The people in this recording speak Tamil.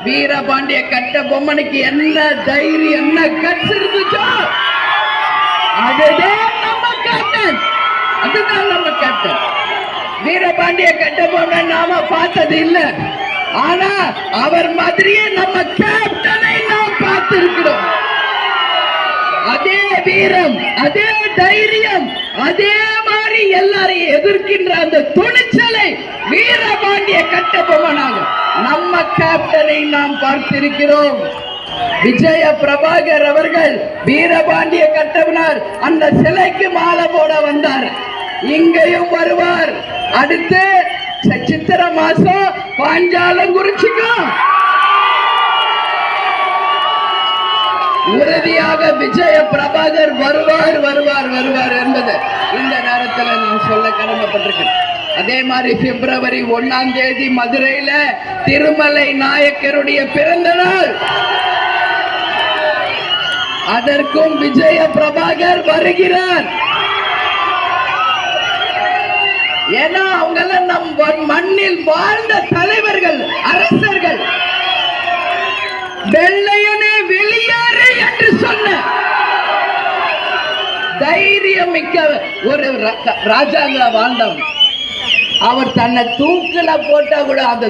வீரபாண்டிய கட்டபொம்மனுக்கு என்ன தைரியம், என்ன கட்ஸ் இருந்துச்சோ அதுதான் நம்ம கேப்டன். அதுதான் நம்ம கேப்டன். வீரபாண்டிய கட்டபொம்மன் நாம பார்த்தது இல்ல, ஆனா அவர் மாதிரியே நம்ம கேப்டனை நாம் பார்த்திருக்கிறோம். அதே வீரம், அதே தைரியம், அதே மாதிரி எல்லாரையும் எதிர்க்கின்ற அந்த துணிச்சலை வீரபாண்டிய கட்டபொம்மனாக நம்ம கேப்டனை நாம் பார்த்திருக்கிறோம். விஜய பிரபாகர் அவர்கள் வீரபாண்டிய கட்டபொம்மனார் அந்த சிலைக்கு மாலை போட வந்தார். இங்கேயும் வருவார். அடுத்து சித்திர மாசம் பாஞ்சாலங்குறிச்சிக்கும் உறுதியாக விஜய பிரபாகர் வருவார் வருவார் வருவார் என்பது இந்த நேரத்தில் நான் சொல்ல கடமைப்பட்டிருக்கேன். அதே மாதிரி பிப்ரவரி 1ஆம் தேதி மதுரையில திருமலை நாயக்கருடைய பிறந்த நாள். அதற்கும் விஜய பிரபாகர் வருகிறார். ஏன்னா அவங்க நம் மண்ணில் வாழ்ந்த தலைவர்கள், அரசர்கள். வெள்ளையனே வெளியேறு என்று சொன்ன தைரியம் மிக்க ஒரு ராஜாங்கள வாழ்ந்தவன். அவர் தன்னை தூக்கில போட்டா கூட அந்த